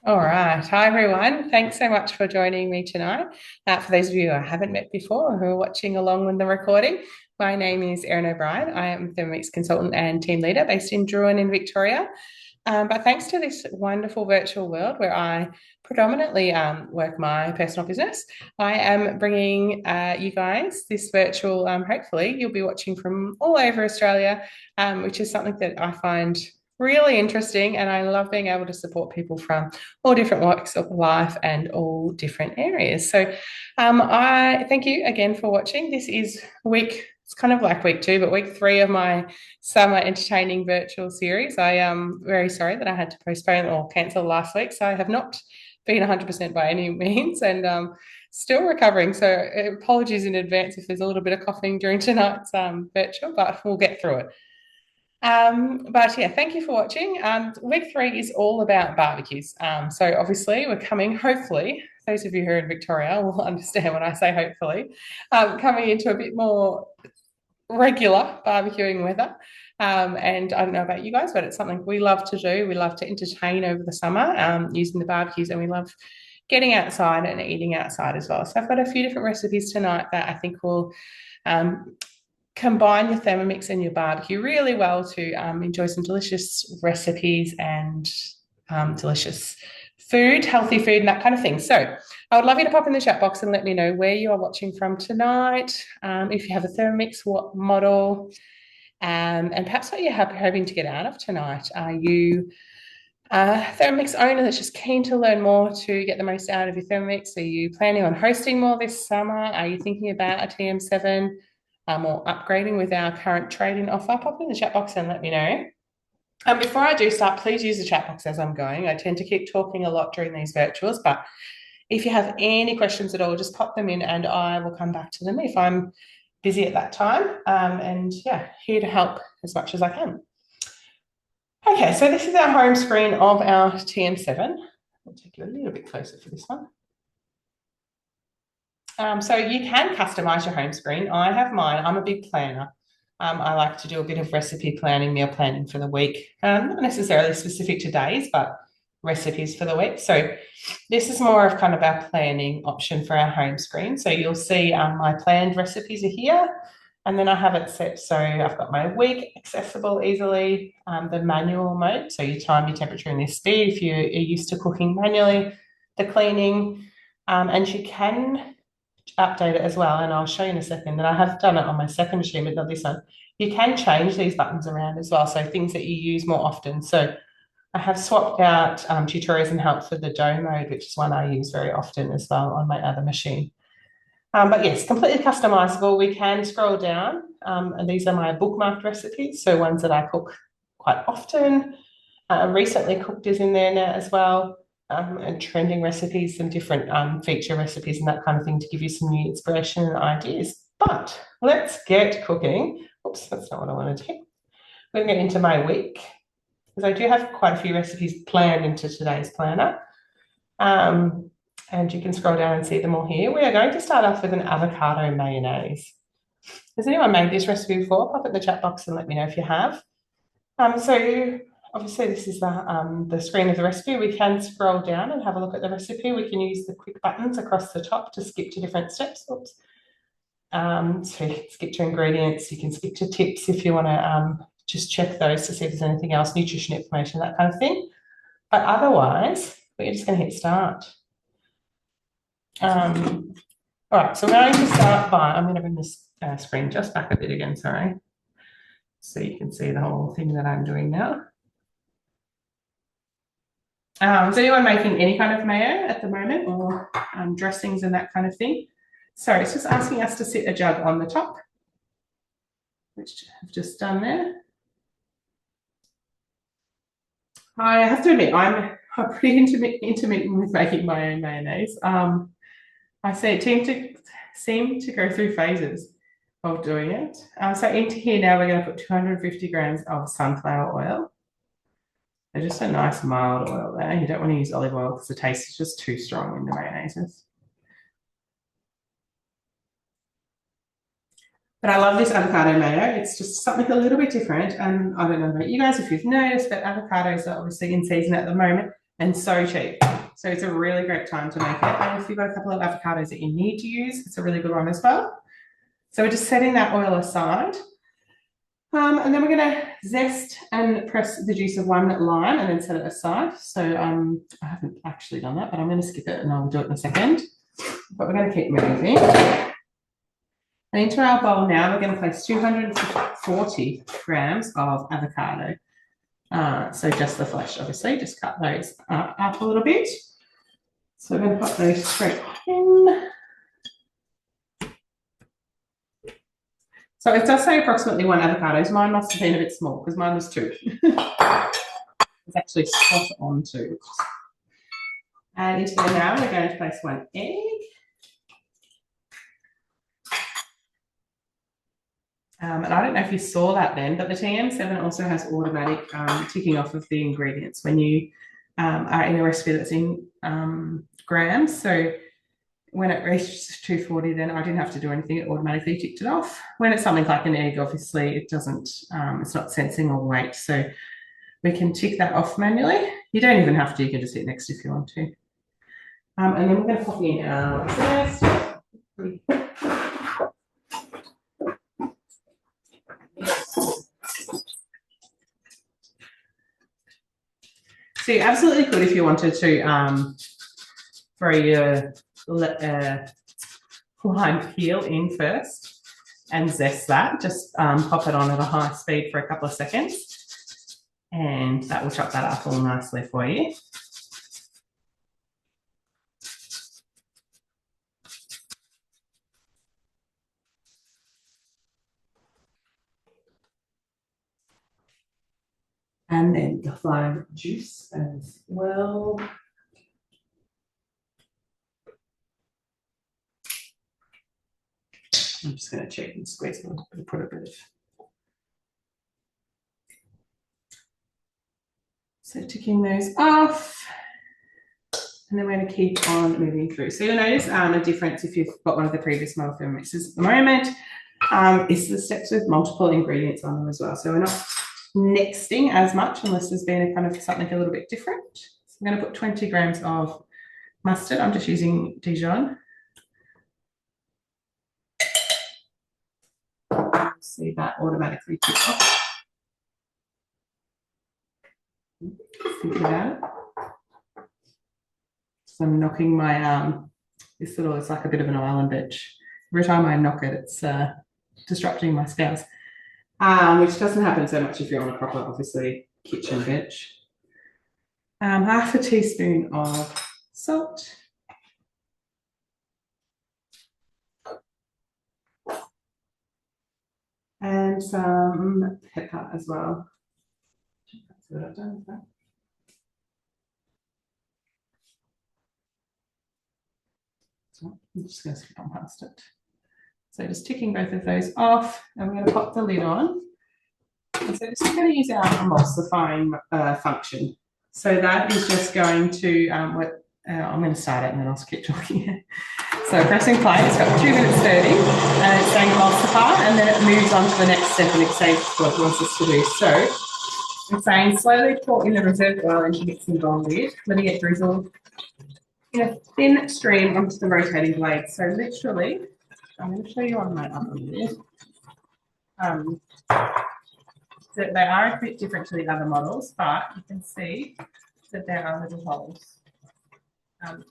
All right. Hi, everyone. Thanks so much for joining me tonight. For those of you who I haven't met before or who are watching along with the recording, my name is Erin O'Brien. I am Thermomix consultant and team leader based in Druin in Victoria. But thanks to this wonderful virtual world where I predominantly work my personal business, I am bringing you guys this virtual, hopefully, you'll be watching from all over Australia, which is something that I find really interesting. And I love being able to support people from all different walks of life and all different areas. So I thank you again for watching. This is it's kind of like week 2, but week 3 of my summer entertaining virtual series. I am very sorry that I had to postpone or cancel last week. So I have not been 100% by any means and still recovering. So apologies in advance if there's a little bit of coughing during tonight's virtual, but we'll get through it. But yeah, thank you for watching. Week 3 is all about barbecues. So obviously we're coming, hopefully, those of you who are in Victoria will understand when I say hopefully, coming into a bit more regular barbecuing weather. And I don't know about you guys, but it's something we love to do. We love to entertain over the summer using the barbecues, and we love getting outside and eating outside as well. So I've got a few different recipes tonight that I think will combine your Thermomix and your barbecue really well to enjoy some delicious recipes and delicious food, healthy food, and that kind of thing. So I would love you to pop in the chat box and let me know where you are watching from tonight. If you have a Thermomix, what model, and perhaps what you're hoping to get out of tonight. Are you a Thermomix owner that's just keen to learn more to get the most out of your Thermomix? Are you planning on hosting more this summer? Are you thinking about a TM7 or upgrading with our current trade-in offer? Pop in the chat box and let me know. Before I do start, please use the chat box as I'm going. I tend to keep talking a lot during these virtuals, but if you have any questions at all, just pop them in and I will come back to them if I'm busy at that time. And yeah, here to help as much as I can. Okay, so this is our home screen of our TM7. I'll take you a little bit closer for this one. So you can customize your home screen. I have mine. I'm a big planner. I like to do a bit of recipe planning, meal planning for the week. Not necessarily specific to days, but recipes for the week. So this is more of kind of our planning option for our home screen. So you'll see my planned recipes are here. And then I have it set so I've got my week accessible easily, the manual mode. So you time, your temperature, and your speed if you're used to cooking manually, the cleaning, and you can update it as well. And I'll show you in a second that I have done it on my second machine, but not this one. You can change these buttons around as well. So things that you use more often. So I have swapped out tutorials and help for the dough mode, which is one I use very often as well on my other machine. But yes, completely customizable. We can scroll down, and these are my bookmarked recipes, so ones that I cook quite often. Recently cooked is in there now as well, and trending recipes, some different feature recipes and that kind of thing to give you some new inspiration and ideas. But let's get cooking. Oops, that's not what I wanted to do. We're going to get into my week, because I do have quite a few recipes planned into today's planner. And you can scroll down and see them all here. We are going to start off with an avocado mayonnaise. Has anyone made this recipe before? Pop it in the chat box and let me know if you have. So obviously this is the screen of the recipe. We can scroll down and have a look at the recipe. We can use the quick buttons across the top to skip to different steps. Oops. So you can skip to ingredients. You can skip to tips if you want to just check those to see if there's anything else, nutrition information, that kind of thing. But otherwise, we're just going to hit start. All right, so we're going to start by, I'm going to bring this screen just back a bit again, sorry. So you can see the whole thing that I'm doing now. Is anyone making any kind of mayo at the moment, or dressings and that kind of thing? So it's just asking us to sit a jug on the top, which I've just done there. I have to admit, I'm pretty intermittent with making my own mayonnaise. I seem to go through phases of doing it. So into here now, we're going to put 250 grams of sunflower oil. So just a nice mild oil there. You don't want to use olive oil because the taste is just too strong in the mayonnaises. But I love this avocado mayo. It's just something a little bit different. And I don't know about you guys if you've noticed, but avocados are obviously in season at the moment. and so cheap. So it's a really great time to make it. And if you've got a couple of avocados that you need to use, it's a really good one as well. So we're just setting that oil aside. And then we're going to zest and press the juice of one lime and then set it aside. So I haven't actually done that, but I'm going to skip it and I'll do it in a second. But we're going to keep moving. And into our bowl now, we're going to place 240 grams of avocado. So just the flesh, obviously, just cut those up a little bit. So we're going to put those straight in. So it does say approximately 1 avocado. Mine must have been a bit small because mine was 2. It's actually spot on 2. And into there now, we're going to place 1 egg. And I don't know if you saw that then, but the TM7 also has automatic ticking off of the ingredients when you are in a recipe that's in grams. So when it reaches 240, then I didn't have to do anything. It automatically ticked it off. When it's something like an egg, obviously, it doesn't, it's not sensing all weight. So we can tick that off manually. You don't even have to. You can just hit next if you want to. And then we're going to pop in our zest. So you absolutely could if you wanted to throw your lime peel in first and zest that. Just pop it on at a high speed for a couple of seconds and that will chop that up all nicely for you. And then the lime juice as well. I'm just going to check and squeeze a little bit, put a bit of. So ticking those off. And then we're going to keep on moving through. So you'll notice a difference if you've got one of the previous model Thermomixes at the moment. Is the steps with multiple ingredients on them as well. So we're not nexting as much unless there's been a kind of something a little bit different. So I'm going to put 20 grams of mustard. I'm just using Dijon. See that automatically tick off. Think about it. So I'm knocking my this little, it's like a bit of an island bench. Every time I knock it, it's disrupting my scales, which doesn't happen so much if you're on a proper, obviously, kitchen bench. Half a teaspoon of salt. And some pepper as well. That's what I've done with that. So I'm just going to skip on past it. So just ticking both of those off, and we're going to pop the lid on. And so this is going to use our emulsifying function. So that is just going to, I'm going to start it and then I'll keep talking. So pressing play, it's got 2 minutes 30 and it's saying emulsify, and then it moves on to the next step and it says what it wants us to do. So it's saying slowly pour in the reserved oil into the mixing bowl lid, letting it drizzle in a thin stream onto the rotating blade. So literally, I'm going to show you on my other lid. So they are a bit different to the other models, but you can see that there are little holes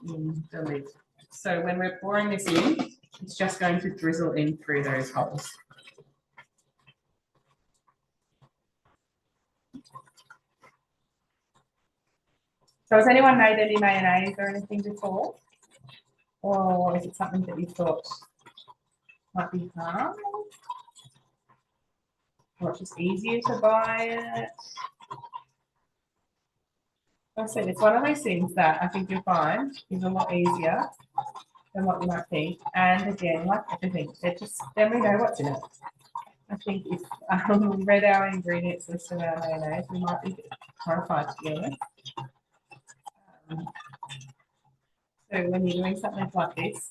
in the lid. So when we're pouring this in, it's just going to drizzle in through those holes. So has anyone made any mayonnaise or anything before? Or is it something that you thought might be hard? Or just easier to buy it? Like I said, it's one of those things that I think you'll find is a lot easier than what you might think. And again, like everything, then we know what's in it. I think if we read our ingredients list of our mayonnaise, we might be horrified, to be honest. So when you're doing something like this,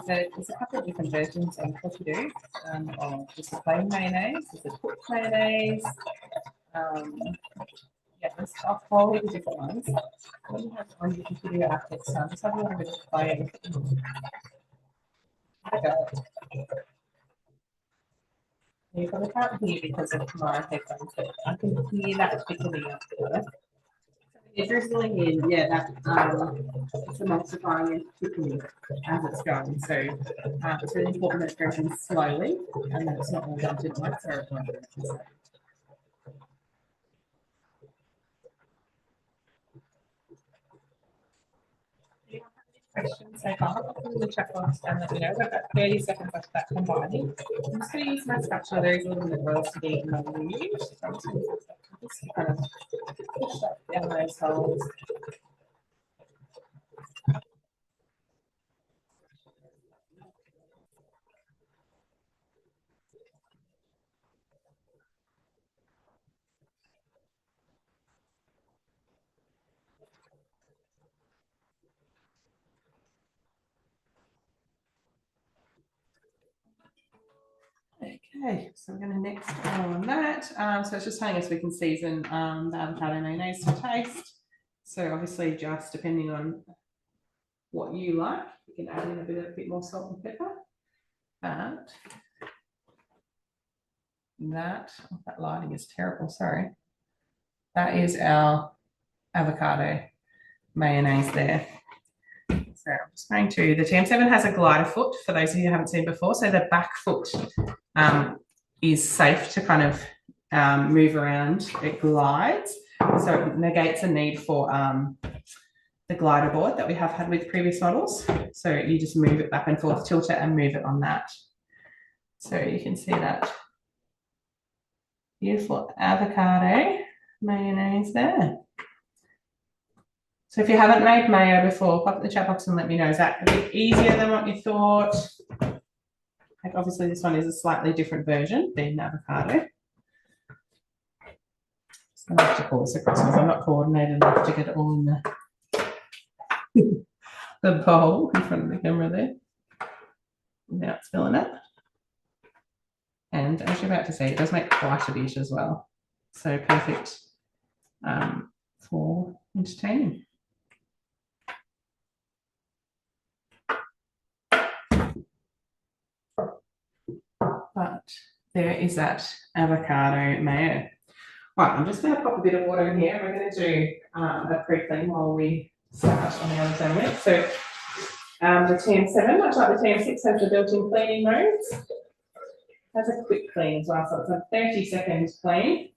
there's a couple of different versions of what you do. Of just a plain mayonnaise, there's a cooked mayonnaise. Yeah, there's a whole heap of different ones. What do you have on your computer app next time? Just have a little bit of play. Okay. You probably can't hear because of my headphones, but I can hear that thickening up there. If you're drizzling in, yeah, that it's emulsifying and thickening as it's going. So it's really important that it goes in slowly and that it's not all dumped at once, or it won't work. Questions so far? Put them in the chat box and let me know. We've got 30 seconds left of that combining. I'm just going to use my spatula. There is a little bit of oil to be in my use. So I'm just going to kind of push that down those holes. Okay, so we're going to next on that. So it's just telling us we can season the avocado mayonnaise to taste. So obviously, just depending on what you like, you can add in a bit more salt and pepper. But that lighting is terrible. Sorry, that is our avocado mayonnaise there. So I'm just going to, the TM7 has a glider foot for those of you who haven't seen before. So the back foot is safe to kind of move around. It glides, so it negates a need for the glider board that we have had with previous models. So you just move it back and forth, tilt it and move it on that. So you can see that beautiful avocado mayonnaise there. So if you haven't made mayo before, pop in the chat box and let me know. Is that a bit easier than what you thought? Like obviously this one is a slightly different version than avocado. Just gonna have to pull this across because I'm not coordinated enough to get it all in the bowl in front of the camera there. Now it's filling it. And as you're about to see, it does make quite a bit as well. So perfect for entertaining. But there is that avocado mayo. Right, I'm just going to pop a bit of water in here. We're going to do a pre-clean while we start on the other Thermomix. So the TM7, much like the TM6, has the built-in cleaning modes. It has a quick clean as well, so it's a 30-second clean.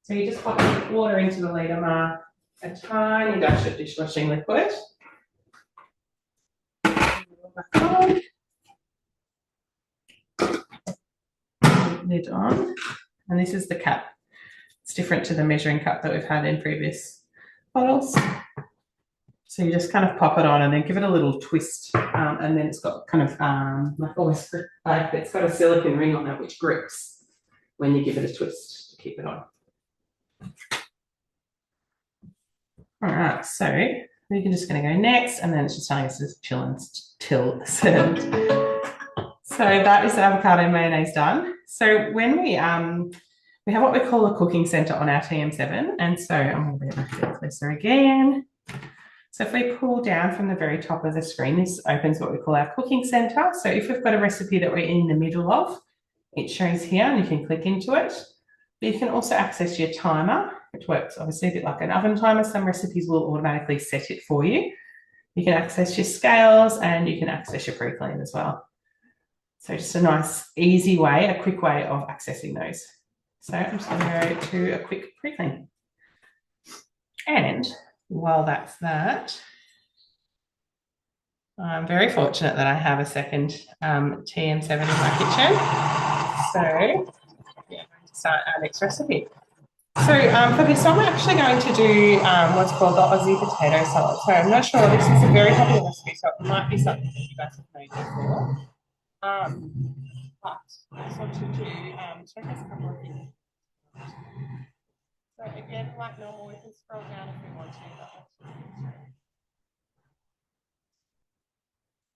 So you just pop water into the litre mark, a tiny dash of dishwashing liquid. Back on. Lid on, and this is the cap. It's different to the measuring cup that we've had in previous bottles. So you just kind of pop it on and then give it a little twist, and then it's got kind of like almost like it's got a silicone ring on it which grips when you give it a twist to keep it on. All right, so we're just going to go next, and then it's just telling us to chill until served. So that is the avocado mayonnaise done. So when we have what we call a cooking center on our TM7, and so I'm going to bring it back a bit closer again. So if we pull down from the very top of the screen, this opens what we call our cooking center. So if we've got a recipe that we're in the middle of, it shows here and you can click into it. But you can also access your timer, which works obviously a bit like an oven timer. Some recipes will automatically set it for you. You can access your scales and you can access your pre-clean as well. So just a nice, easy way, a quick way of accessing those. So I'm just going to go to a quick pre-clean. And while that's that, I'm very fortunate that I have a second TM7 in my kitchen. So yeah, I'm going to start our next recipe. So for this one, we're actually going to do what's called the Aussie potato salad. So I'm not sure, this is a very popular recipe, so it might be something that you guys have made before. But I just want to do showcase a couple of things. So again, like normal, we can scroll down if we want to.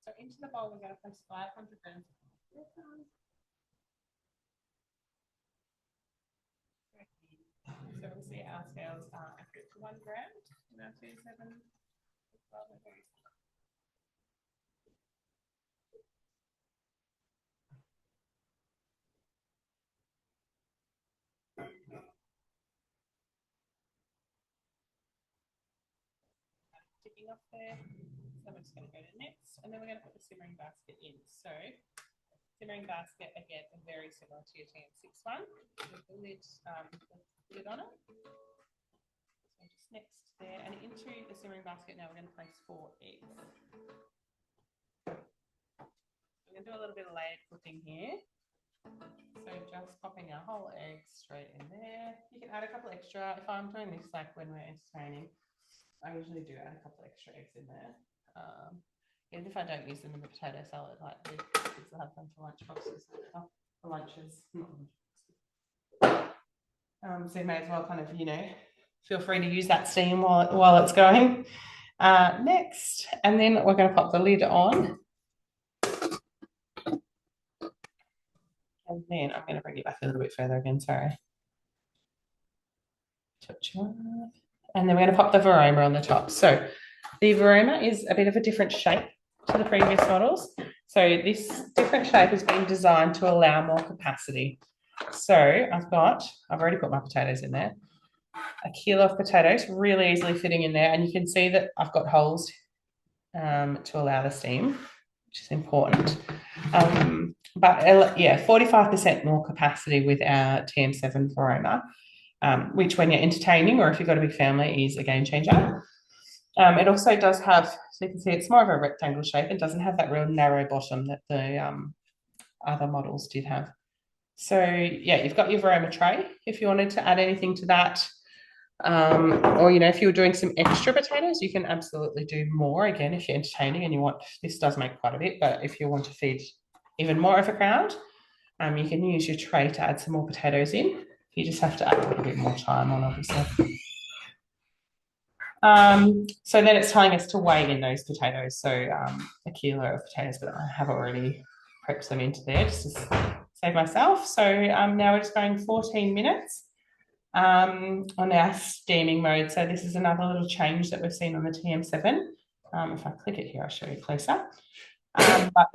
So into the bowl, we're going to place 500 grams. obviously our scales are accurate to 1 gram in our TM7. Ticking off there. So we're just going to go to next, and then we're going to put the simmering basket in. So simmering basket, again, very similar to your TM6 one, with the lid on it. So just next there, and into the simmering basket now we're going to place 4 eggs. We're going to do a little bit of layered cooking here. So just popping our whole egg straight in there. You can add a couple extra. If I'm doing this like when we're entertaining, I usually do add a couple extra eggs in there. Even if I don't use them in the potato salad, like the kids will have them for lunch boxes, for lunches. So you may as well kind of, feel free to use that steam while it's going. Next, and then we're going to pop the lid on. And then I'm going to bring it back a little bit further again, sorry. And then we're going to pop the Varoma on the top. So the Varoma is a bit of a different shape to the previous models. So this different shape has been designed to allow more capacity. So I've already put my potatoes in there. 1 kilo of potatoes, really easily fitting in there. And you can see that I've got holes to allow the steam, which is important. But yeah, 45% more capacity with our TM7 Varoma, which when you're entertaining or if you've got a big family is a game changer. It also does have, so you can see it's more of a rectangle shape. It doesn't have that real narrow bottom that the other models did have. So yeah, you've got your Varoma tray. If you wanted to add anything to that, or if you were doing some extra potatoes, you can absolutely do more. Again, if you're entertaining and you want, this does make quite a bit, but if you want to feed even more of a crowd, you can use your tray to add some more potatoes in. You just have to add a little bit more time on, obviously. So then it's telling us to weigh in those potatoes. So 1 kilo of potatoes, but I have already prepped them into there just to save myself. So now we're just going 14 minutes on our steaming mode. So this is another little change that we've seen on the TM7. If I click it here, I'll show you closer. But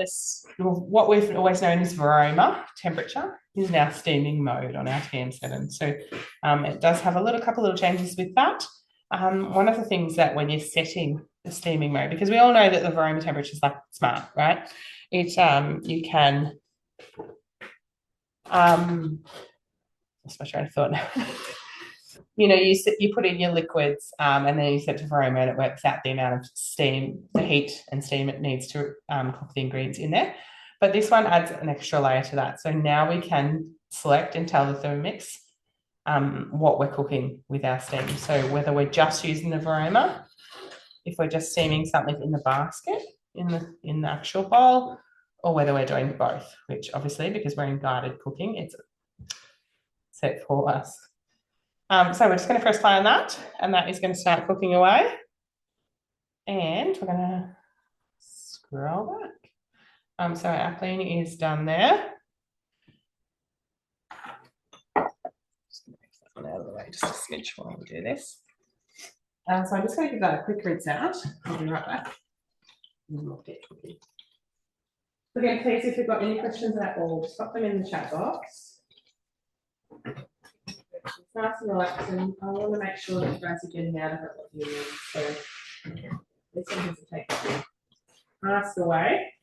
what we've always known as Varoma temperature is now steaming mode on our TM7. So it does have a couple little changes with that. One of the things that when you're setting the steaming mode, because we all know that the Varoma temperature is like smart, right? You can lost my train of thought now. You put in your liquids and then you set to Varoma and it works out the amount of steam, the heat and steam it needs to cook the ingredients in there. But this one adds an extra layer to that. So now we can select and tell the Thermomix what we're cooking with our steam. So whether we're just using the Varoma, if we're just steaming something in the basket, in the actual bowl, or whether we're doing both, which obviously, because we're in guided cooking, it's set for us. So we're just going to press play on that, and that is going to start cooking away. And we're going to scroll back. So our cleaning is done there. Just going to move that one out of the way just a smidge while we do this. So I'm just going to give that a quick rinse out. I'll be right back. Again, please, if you've got any questions at all, just pop them in the chat box. It's nice and relaxing. I want to make sure that you guys are getting out of it what you need. So this one has to take ask away.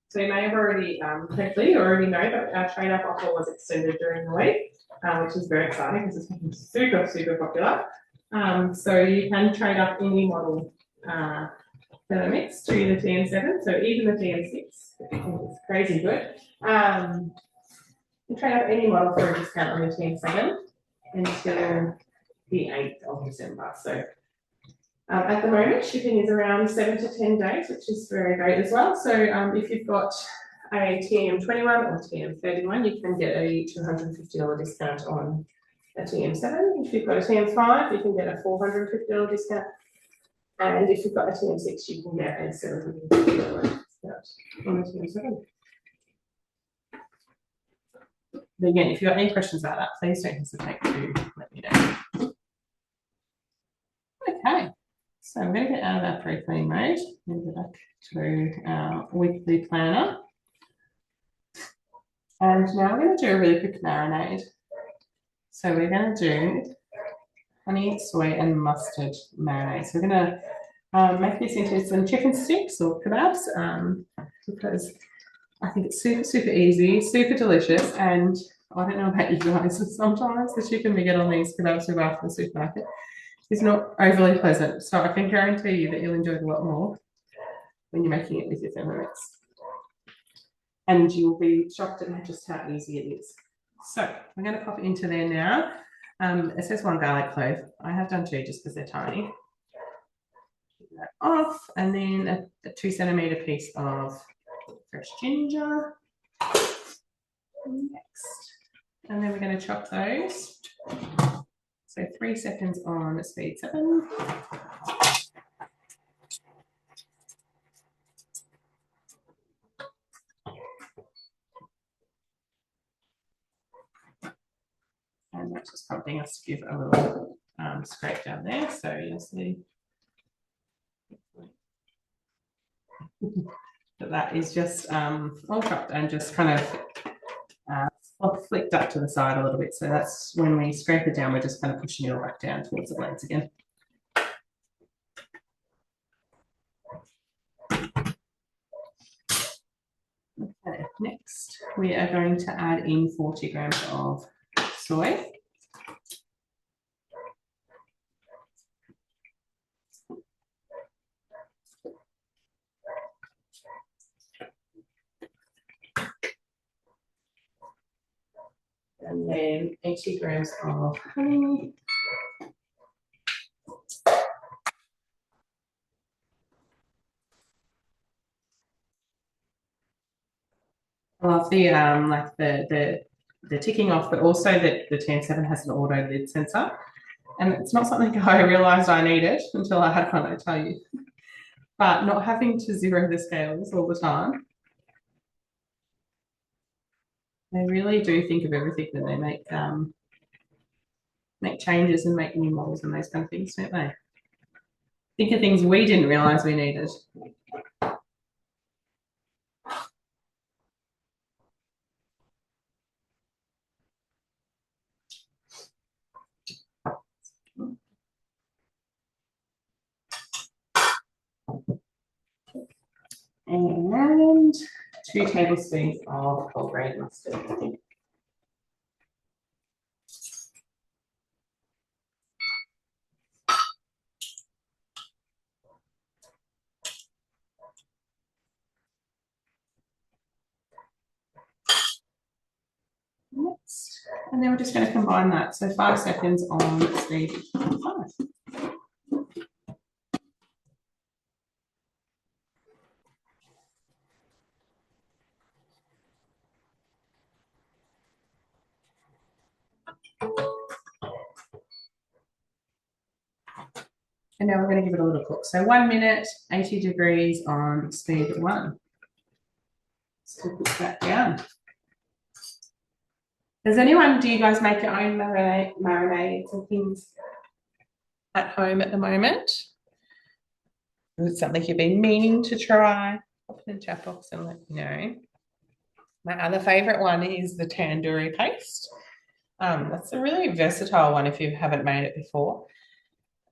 So you may have already, hopefully you already know that our trade-up offer was extended during the week, which is very exciting because it's been super, super popular. So you can trade up any model Thermomix to the TM7, so even the TM6, it's crazy good. You trade up any model for a discount on the TM7 until the 8th of December. So at the moment, shipping is around 7 to 10 days, which is very great as well. So if you've got a TM21 or TM31, you can get a $250 discount on a TM7. If you've got a TM5, you can get a $450 discount. And if you've got a TM6, you can get a $750 discount on the TM7. But again, if you've got any questions about that, please don't hesitate to let me know. Okay, so I'm going to get out of our pre-clean mode and go back to our weekly planner. And now we're going to do a really quick marinade. So we're going to do honey, soy, and mustard marinade. So we're going to make this into some chicken sticks or kebabs because I think it's super, super easy, super delicious, and I don't know about you guys, but sometimes the chicken we get on these kebabs we buy from the supermarket is not overly pleasant. So I can guarantee you that you'll enjoy it a lot more when you're making it with your Thermomix. And you'll be shocked at just how easy it is. So I'm going to pop it into there now. It says 1 garlic clove. I have done 2 just because they're tiny. Get that off, and then a 2 centimetre piece of fresh ginger. Next, and then we're going to chop those. So 3 seconds on speed 7. And that's just prompting us to give a little scrape down there. So you'll see that is just all chopped and just kind of flicked up to the side a little bit. So that's when we scrape it down, we're just kind of pushing it all back down towards the blades again. Okay, next we are going to add in 40 grams of soy. And then 80 grams of honey. I love the like the ticking off, but also that the TM7 has an auto lid sensor. And it's not something I realised I needed until I had one, I tell you. But not having to zero the scales all the time. They really do think of everything when they make changes and make new models and those kind of things, don't they? Think of things we didn't realise we needed. And 2 tablespoons of whole grain mustard. Next, and then we're just going to combine that. So 5 seconds on speed 5. And now we're going to give it a little cook. So 1 minute, 80 degrees on speed 1. So put that down. Do you guys make your own marinades and things at home at the moment? Is it something you've been meaning to try? Pop it in the chat box and let me know. My other favourite one is the tandoori paste. That's a really versatile one if you haven't made it before.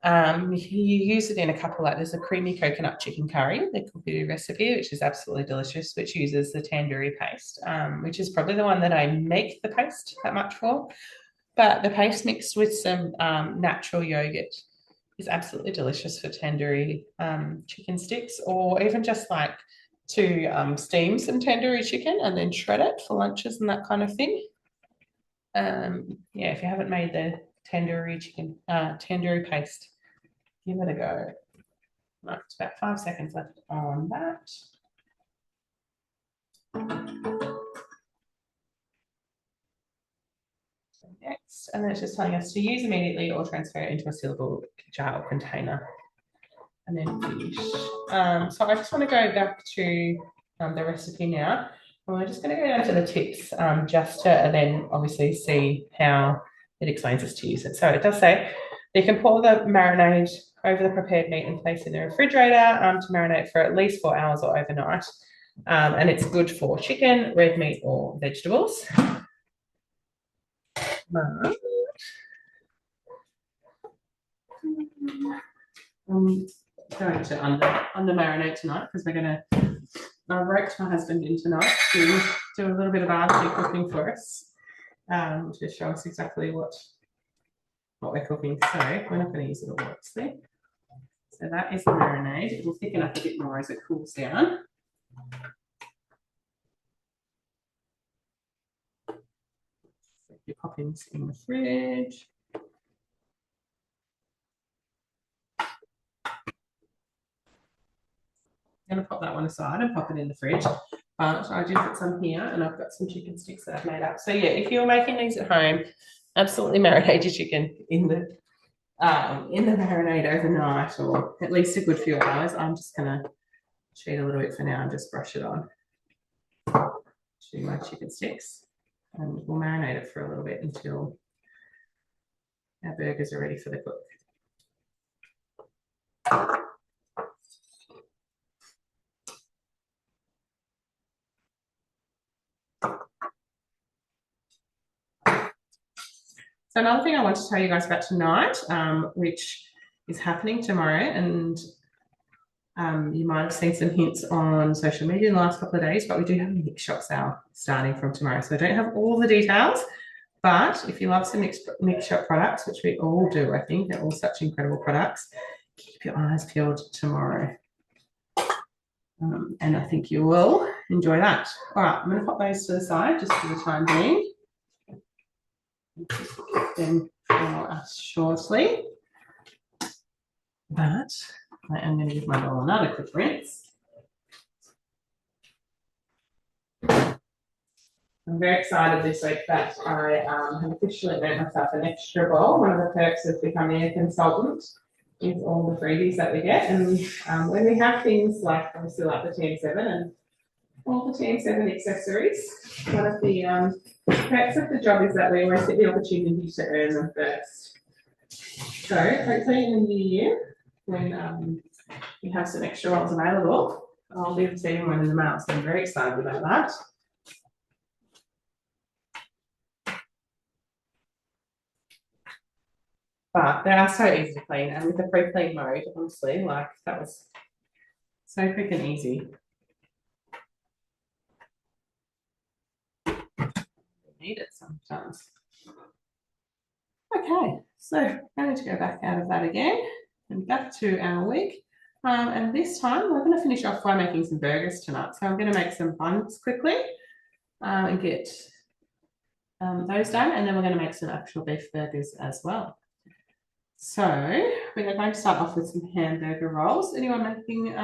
You use it in a couple, like there's a creamy coconut chicken curry, the cookery recipe, which is absolutely delicious, which uses the tandoori paste, which is probably the one that I make the paste that much for. But the paste mixed with some natural yogurt is absolutely delicious for tandoori chicken sticks, or even just like to steam some tandoori chicken and then shred it for lunches and that kind of thing. Yeah, if you haven't made the tandoori paste, give it a go. Right, it's about 5 seconds left on that. Next, and then it's just telling us to use immediately or transfer it into a sealable jar or container. And then finish. So I just want to go back to the recipe now. And we're just going to go down to the tips just to then obviously see how it explains us to use it. So it does say you can pour the marinade over the prepared meat and place it in the refrigerator to marinate for at least 4 hours or overnight. And it's good for chicken, red meat, or vegetables. Going to under marinate tonight because we're going to rope my husband in tonight to do a little bit of barbecue cooking for us to show us exactly what we're cooking. So we're not going to use it all, obviously. So that is the marinade. It will thicken up a bit more as it cools down. So your poppings in the fridge. I'm going to pop that one aside and pop it in the fridge. But I did put some here and I've got some chicken sticks that I've made up. So yeah, if you're making these at home, absolutely marinate your chicken in the marinade overnight or at least a good few hours. I'm just going to cheat a little bit for now and just brush it on to my chicken sticks. And we'll marinate it for a little bit until our burgers are ready for the cook. So another thing I want to tell you guys about tonight, which is happening tomorrow, and you might have seen some hints on social media in the last couple of days, but we do have a mix shop sale starting from tomorrow. So I don't have all the details, but if you love some mix shop products, which we all do, I think, they're all such incredible products, keep your eyes peeled tomorrow. And I think you will enjoy that. All right, I'm going to pop those to the side just for the time being. Them for us shortly, but I am going to give my bowl another quick rinse. I'm very excited this week that I have officially earned myself an extra bowl. One of the perks of becoming a consultant is all the freebies that we get, and when we have things like obviously like the TM7 and all the TM7 accessories, one of the perks of the job is that we always get the opportunity to earn them first. So hopefully in the new year, when we have some extra rolls available, I'll be receiving one in the mail. So I'm very excited about that. But they are so easy to clean, and with the pre-clean mode, honestly, like that was so freaking easy. Need it sometimes. Okay, so I'm going to go back out of that again and back to our wig. And this time we're going to finish off by making some burgers tonight. So I'm going to make some buns quickly and get those done, and then we're going to make some actual beef burgers as well. So we are going to start off with some hamburger rolls. Anyone making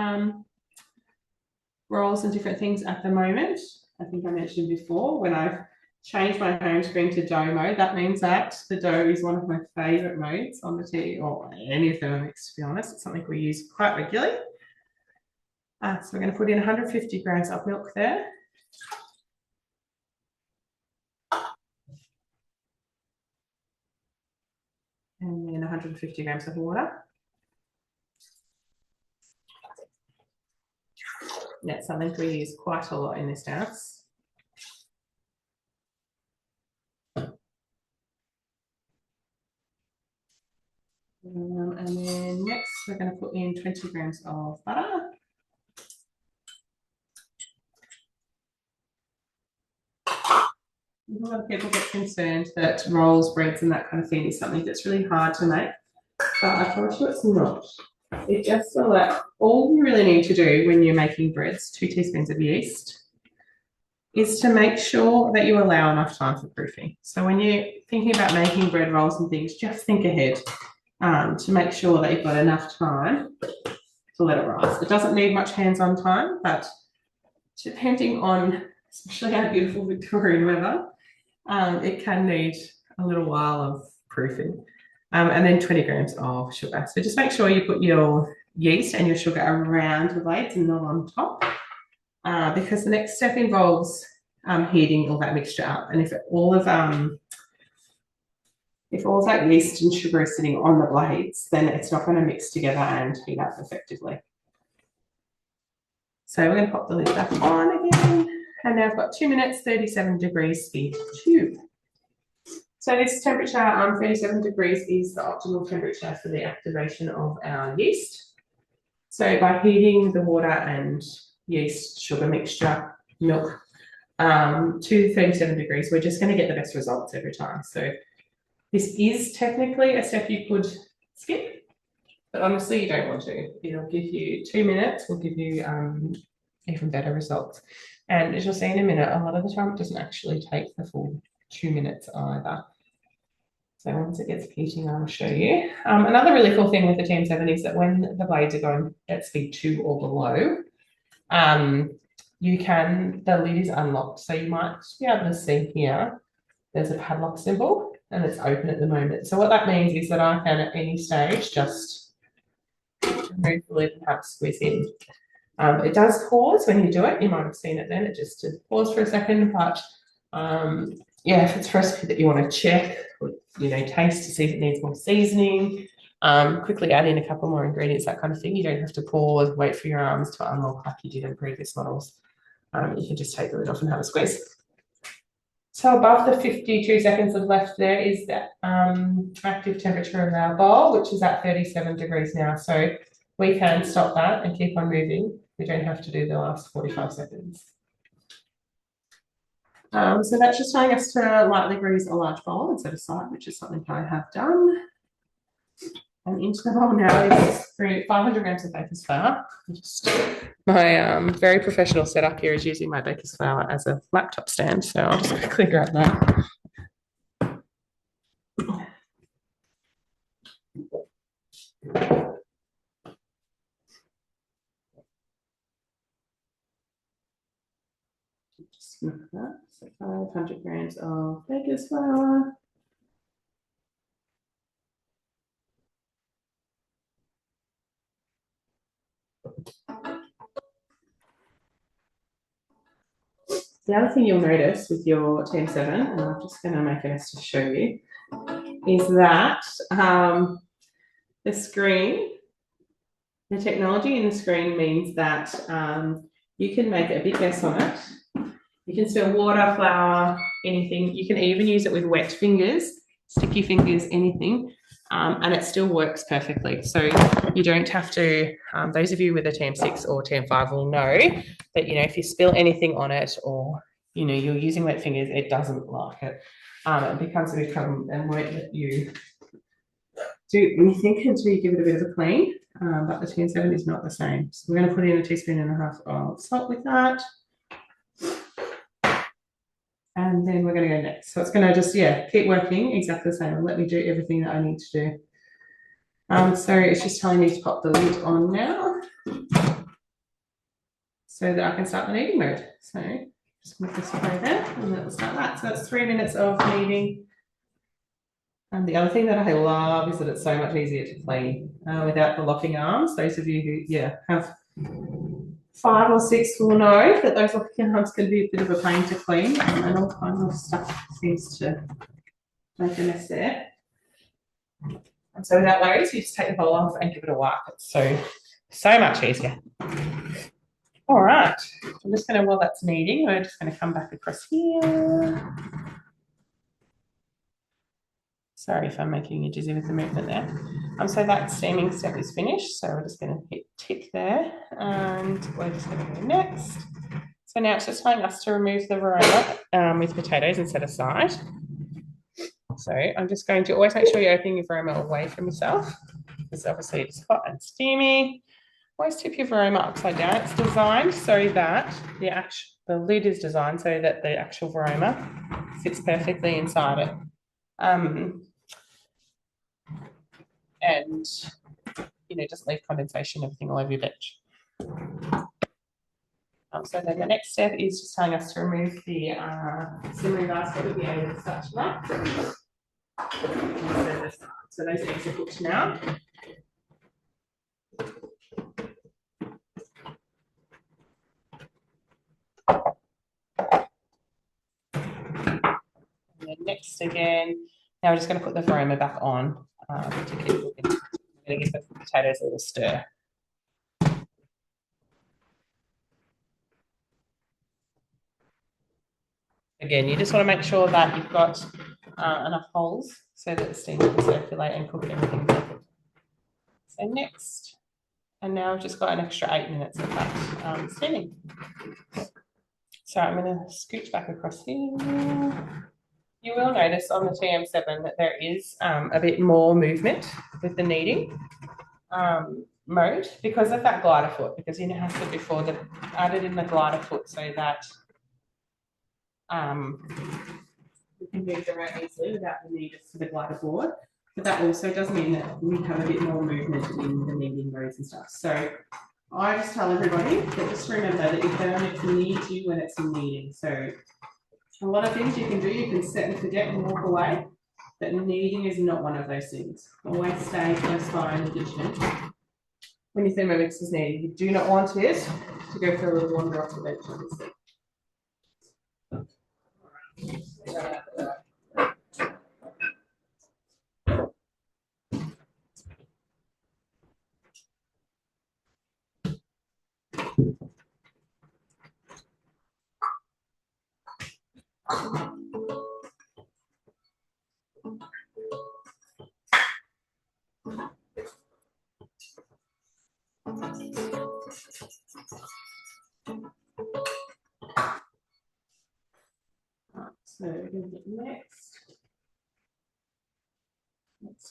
rolls and different things at the moment? I think I mentioned before when I've changed my home screen to dough mode. That means that the dough is one of my favourite modes on the TV or any of Thermomix, to be honest. It's something we use quite regularly. So we're going to put in 150 grams of milk there. And then 150 grams of water. That's something we use quite a lot in this house. And then next we're going to put in 20 grams of butter. A lot of people get concerned that rolls, breads and that kind of thing is something that's really hard to make, but I promise you it's not. It just all you really need to do when you're making breads, 2 teaspoons of yeast, is to make sure that you allow enough time for proofing. So when you're thinking about making bread rolls and things, just think ahead to make sure that you've got enough time to let it rise. It doesn't need much hands-on time, but depending on, especially our beautiful Victorian weather, it can need a little while of proofing. And then 20 grams of sugar. So just make sure you put your yeast and your sugar around the blades and not on top, because the next step involves heating all that mixture up. And if all of that yeast and sugar is sitting on the blades, then it's not going to mix together and heat up effectively. So we're going to pop the lid back on again. And now I've got 2 minutes, 37 degrees speed tube. So this temperature, 37 degrees, is the optimal temperature for the activation of our yeast. So by heating the water and yeast, sugar mixture, milk to 37 degrees, we're just going to get the best results every time. So this is technically a step you could skip, but honestly, you don't want to. It'll give you 2 minutes, will give you even better results. And as you'll see in a minute, a lot of the time it doesn't actually take the full 2 minutes either. So once it gets heating, I'll show you. Another really cool thing with the TM7 is that when the blades are going at speed 2 or below, the lid is unlocked. So you might be able to see here, there's a padlock symbol and it's open at the moment. So what that means is that I can at any stage just remove the lid and have squeeze in. It does pause when you do it. You might have seen it then. It just did pause for a second, but yeah, if it's a recipe that you want to check or, taste to see if it needs more seasoning, quickly add in a couple more ingredients, that kind of thing. You don't have to pause, wait for your arms to unlock like you did in previous models. You can just take the lid off and have a squeeze. So above the 52 seconds of left there is the active temperature of our bowl, which is at 37 degrees now. So we can stop that and keep on moving. We don't have to do the last 45 seconds. So that's just telling us to lightly grease a large bowl and set aside, which is something I have done. And into the bowl now is 500 grams of baker's flour. My very professional setup here is using my baker's flour as a laptop stand, so I'll just quickly grab that. Just look at that. So 500 grams of baker's flour. The other thing you'll notice with your TM7, and I'm just going to make it to show you, is that the screen, the technology in the screen means that you can make a big mess on it. You can spill water, flour, anything. You can even use it with wet fingers, sticky fingers, anything, and it still works perfectly. So you don't have to, those of you with a TM6 or TM5 will know that, if you spill anything on it or, you're using wet fingers, it doesn't like it. It becomes a big problem and won't let you do anything until you give it a bit of a clean. But the TM7 is not the same. So we're going to put in 1.5 teaspoons of salt with that. And then we're going to go next. So it's going to just, keep working exactly the same and let me do everything that I need to do. So it's just telling me to pop the lid on now so that I can start the kneading mode. So just move this away there and that will start that. So that's 3 minutes of kneading. And the other thing that I love is that it's so much easier to clean without the locking arms. Those of you who, have 5 or 6 will know that those locking arms can be a bit of a pain to clean, and all kinds of stuff seems to make a mess there. And so without those, you just take the bowl off and give it a wipe. It's so much easier. All right, I'm just going to, while that's kneading, we're just going to come back across here. Sorry if I'm making you dizzy with the movement there. So that steaming step is finished. So we're just going to hit tick there and we're just going to go next. So now it's just telling us to remove the varoma with potatoes and set aside. So I'm just going to always make sure you're opening your varoma away from yourself because obviously it's hot and steamy. Always tip your varoma upside down. It's designed so that the lid is designed so that the actual varoma fits perfectly inside it. And just leave condensation, everything all over your bench. So then the next step is just telling us to remove the simmering basket with the aid of spatula. So those eggs are cooked now. And then next again, now we're just going to put the varoma back on to keep cooking. I'm going to give the potatoes a little stir. Again, you just want to make sure that you've got enough holes so that the steam can circulate and cook everything. So next, and now I've just got an extra 8 minutes of that steaming. So I'm going to scooch back across here. You will notice on the TM7 that there is a bit more movement with the kneading mode because of that glider foot, because you know how I said before that added in the glider foot so that we can move around easily without the need for the glider board. But that also does mean that we have a bit more movement in the kneading rows and stuff. So I just tell everybody that just remember that your Thermomix needs you when it's in kneading. So a lot of things you can do, you can set and forget and walk away, but kneading is not one of those things. Always stay close by in the kitchen. When your Thermomix is kneading, you do not want it to go for a little wander off the bench, obviously. So next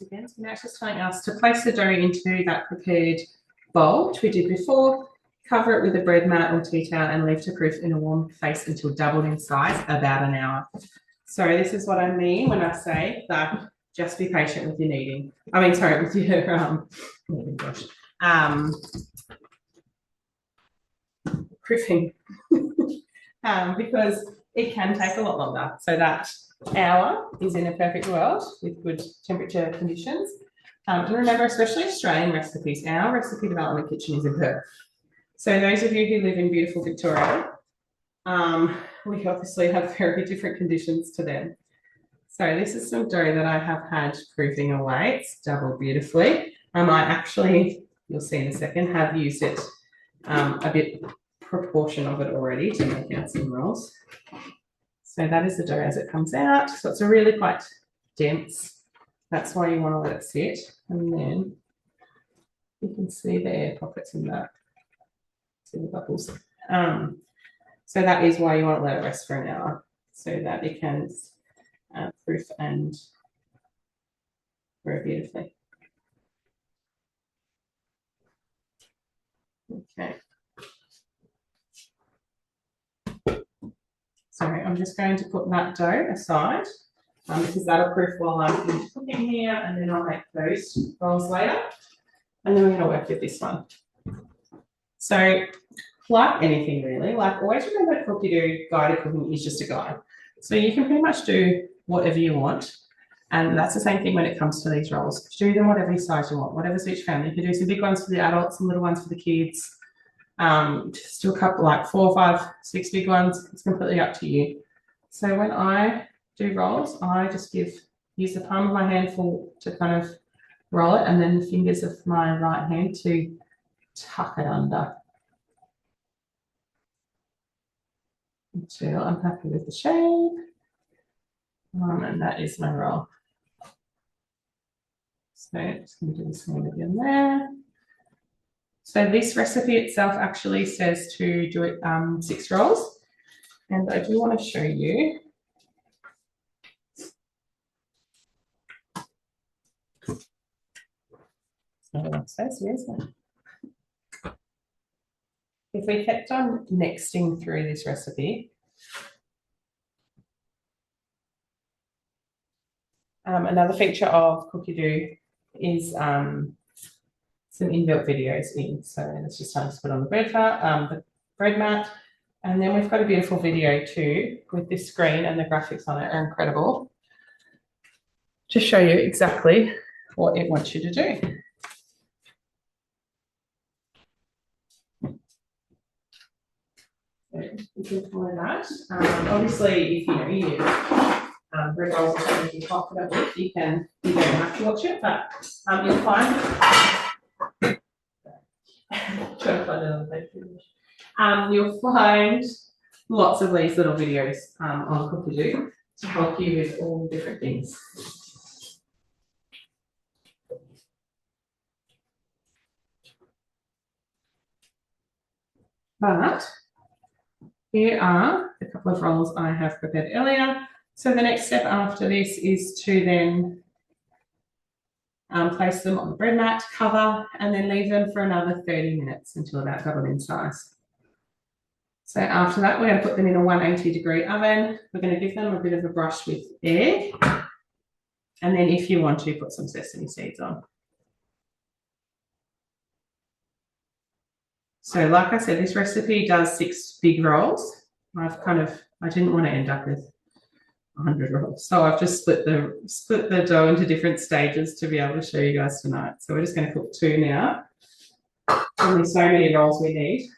again, so now it's just telling us to place the dough into that prepared bowl, which we did before. Cover it with a bread mat or tea towel and leave to proof in a warm place until doubled in size, about an hour. So this is what I mean when I say that just be patient with your kneading. I mean, sorry, with your proofing, because it can take a lot longer. So that hour is in a perfect world with good temperature conditions. And remember, especially Australian recipes, our recipe development kitchen is in Perth. So those of you who live in beautiful Victoria, we obviously have very different conditions to them. So this is some dough that I have had proofing away. It's doubled beautifully. I actually, you'll see in a second, have used it a bit proportion of it already to make out some rolls. So that is the dough as it comes out. So it's a really quite dense. That's why you want to let it sit. And then you can see the air pockets in that. See the bubbles. So that is why you want to let it rest for an hour so that it can proof and grow beautifully. Okay. Sorry, I'm just going to put that dough aside because that'll proof while I'm finished cooking here, and then I'll make those rolls later. And then we're going to work with this one. So, like anything really, like always remember cookie dough guided cooking is just a guide. So you can pretty much do whatever you want. And that's the same thing when it comes to these rolls. Do them whatever size you want, whatever suits your family. You can do some big ones for the adults, some little ones for the kids. Just do a couple, like 4, 5, 6 big ones. It's completely up to you. So when I do rolls, I just use the palm of my hand to kind of roll it, and then the fingers of my right hand to tuck it under until I'm happy with the shape. And that is my roll. So just going to do the same again there. So this recipe itself actually says to do it 6 rolls. And I do want to show you. It's not what it says here, isn't it? If we kept on nexting through this recipe, another feature of Cookie Doo is some inbuilt videos in. So let's just time to put on the bread mat. And then we've got a beautiful video too with this screen, and the graphics on it are incredible. to show you exactly what it wants you to do. So you can follow that. Obviously, if you bread rolls or something you're confident with, you don't have to watch it, but you'll find you'll find lots of these little videos on Cookadoo to help you with all different things. But here are a couple of rolls I have prepared earlier. So the next step after this is to then place them on the bread mat, cover, and then leave them for another 30 minutes until about double in size. So after that, we're going to put them in a 180-degree oven. We're going to give them a bit of a brush with egg. And then if you want to, put some sesame seeds on. So like I said, this recipe does 6 big rolls. I didn't want to end up with 100 rolls. So I've just split the dough into different stages to be able to show you guys tonight. So we're just going to cook 2 now. Only so many rolls we need.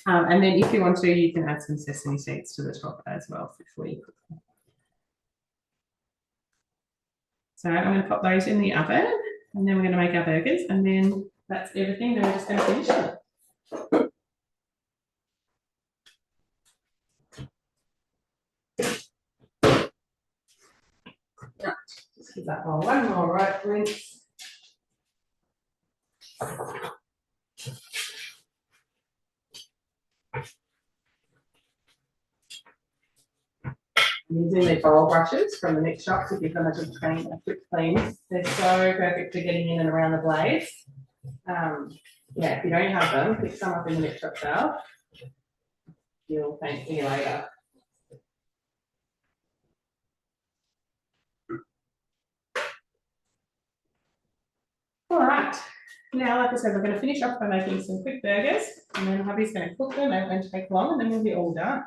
And then if you want to, you can add some sesame seeds to the top as well before you cook them. So I'm going to pop those in the oven, and then we're going to make our burgers, and then that's everything. Then we're just going to finish it. Just give that roll one more right rinse. Using the bowl brushes from the mix shop to give them a quick clean. They're so perfect for getting in and around the blades. Yeah, if you don't have them, pick some up in the mix shop sale. You'll thank me later. All right. Now, like I said, we're going to finish off by making some quick burgers, and then hubby's going to cook them. They won't take long, and then we'll be all done.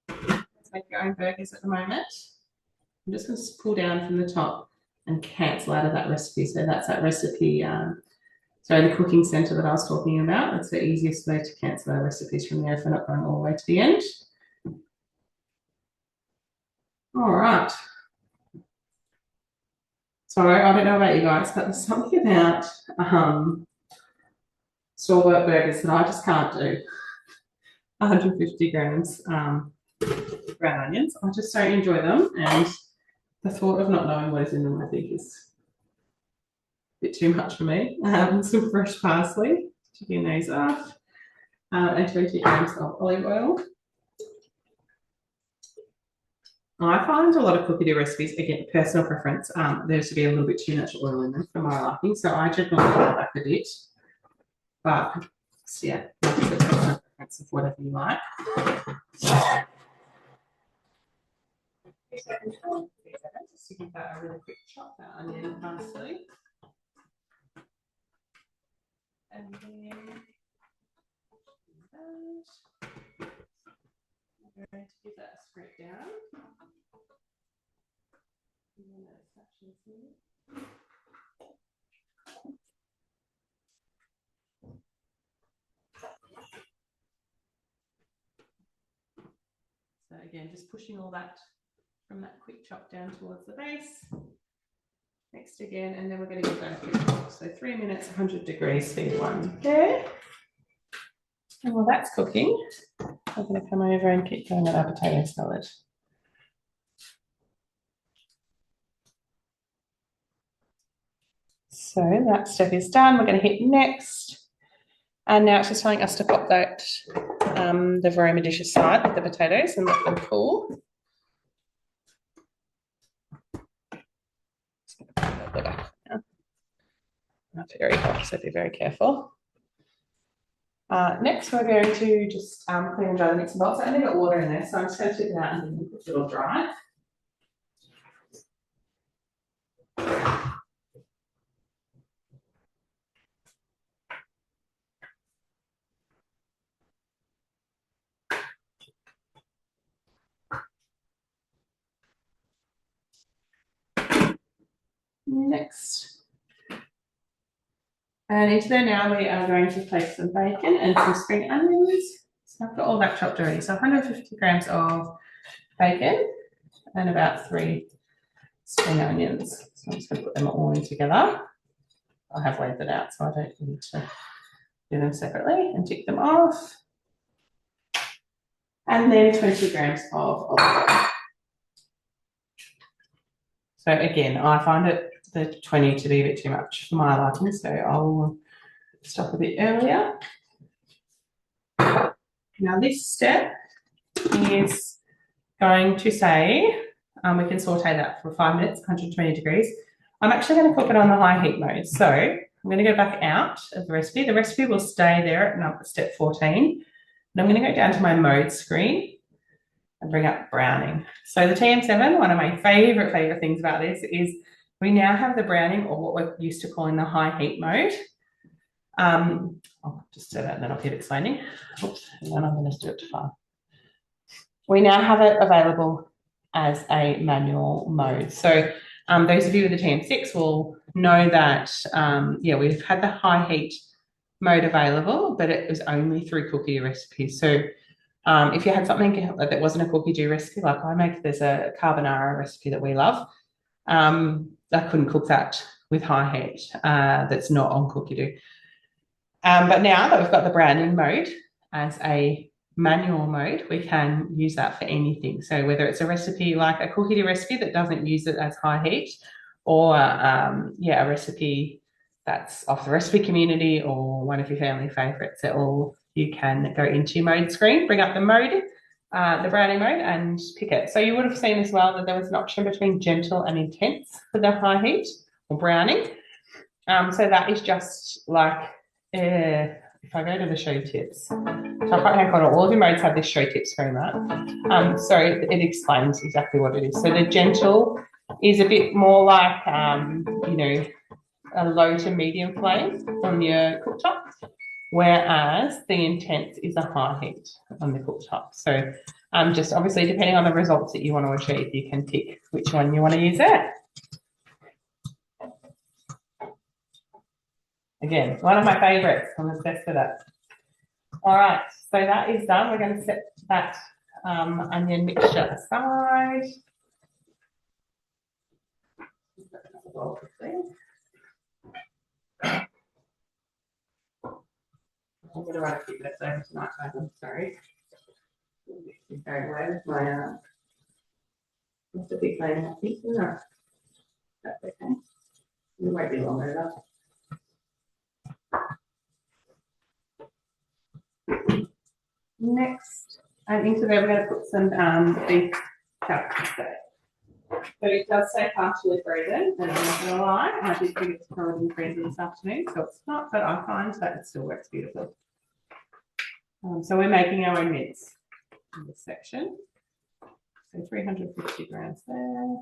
Let's make your own burgers at the moment. I'm just going to pull down from the top and cancel out of that recipe. So that's that recipe, the cooking center that I was talking about. That's the easiest way to cancel our recipes from there if we're not going all the way to the end. All right. So I don't know about you guys, but there's something about store-bought burgers that I just can't do. 150 grams brown onions. I just don't enjoy them, and the thought of not knowing what is in them, I think, is a bit too much for me. Some fresh parsley to get those off, and 20 grams of olive oil. I find a lot of Cookadoo recipes, again, personal preference, there to be a little bit too much oil in them for my liking, so I generally cut back a bit. But yeah, personal preference of whatever you like. Just to give that a really quick chop, that onion and parsley. And then we're going to give that a spread down. So again, just pushing all that from that quick chop down towards the base. Next again, and then we're going to give that a quick cook. So 3 minutes, 100 degrees C1 there. And while that's cooking, I'm going to come over and keep going with our potato salad. So that step is done. We're going to hit next. And now it's just telling us to pop that, the Varoma dish aside with the potatoes and let them cool. Not very hot, so be very careful. Next, we're going to just clean and dry the mixing bowl. So I only got water in there, so I'm just going to tip it out and then put it all dry. Next. And into there now we are going to place some bacon and some spring onions. So I've got all that chopped already. So 150 grams of bacon and about 3 spring onions. So I'm just going to put them all in together. I have weighed it out, so I don't need to do them separately, and tick them off. And then 20 grams of olive oil. So again, I find the 20 to be a bit too much for my liking, so I'll stop a bit earlier. Now this step is going to say, we can saute that for 5 minutes, 120 degrees. I'm actually going to cook it on the high heat mode. So I'm going to go back out of the recipe. The recipe will stay there at step 14. And I'm going to go down to my mode screen and bring up browning. So the TM7, one of my favorite things about this is we now have the browning, or what we're used to calling the high heat mode. I'll just do that and then I'll keep explaining. Oops, and then I'm going to do it to 5. We now have it available as a manual mode. So those of you with the TM6 will know that, we've had the high heat mode available, but it was only through cookie recipes. So if you had something that wasn't a cookie dough recipe, like there's a carbonara recipe that we love. I couldn't cook that with high heat. That's not on cookie dough. But now that we've got the browning mode as a manual mode, we can use that for anything. So whether it's a recipe like a cookie dough recipe that doesn't use it as high heat, or a recipe that's off the recipe community, or one of your family favorites, you can go into mode screen, bring up the mode, the browning mode, and pick it. So you would have seen as well that there was an option between gentle and intense for the high heat or browning. So that is just like, if I go to the show tips, top right hand corner, all of your modes have this show tip screen, right? So it explains exactly what it is. So the gentle is a bit more like, a low to medium flame on your cooktop, whereas the intense is a high heat on the cooktop. So just obviously depending on the results that you want to achieve, you can pick which one you want to use there. Again, one of my favorites. I'm obsessed with it. All right, so that is done. We're going to set that onion mixture aside. I'm going to run a few minutes over tonight, guys. I'm sorry. I'm very away with my it's a big lane, I think, isn't it? That's okay. It won't be long over. Next, into there, we're going to put some beef cups there. So it does say partially frozen, and I'm not going to lie, I did think it's probably in the freezer this afternoon, so it's not, but I find that it still works beautifully. So we're making our own mince in this section. So 350 grams there.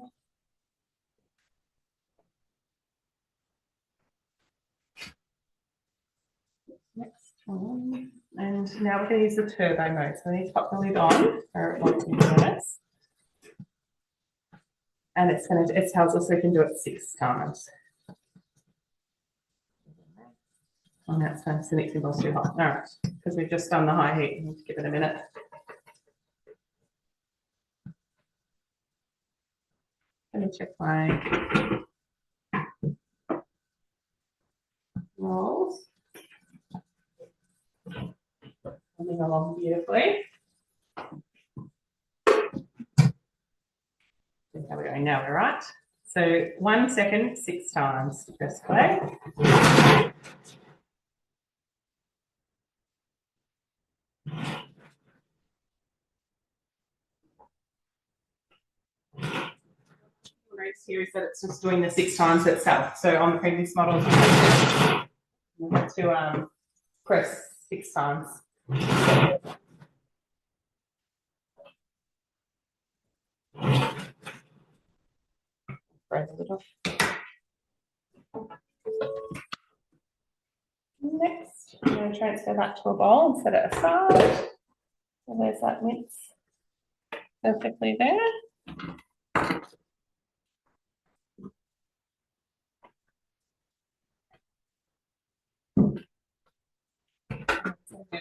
Next one. And now we're going to use the turbo mode. So we need to pop the lid on for 1 minutes. And it tells us we can do it 6 times. And that's fine, so the mixing bowl's too hot. All right, because we've just done the high heat, we need to give it a minute. Let me check my rolls. Coming along beautifully. How we're going now, we're right. So 1 second, 6 times. Press play. Here is that it's just doing the 6 times itself. So on the previous models, we had to press 6 times. Press a little. Next, I'm going to transfer that to a bowl and set it aside. So there's that mince perfectly there.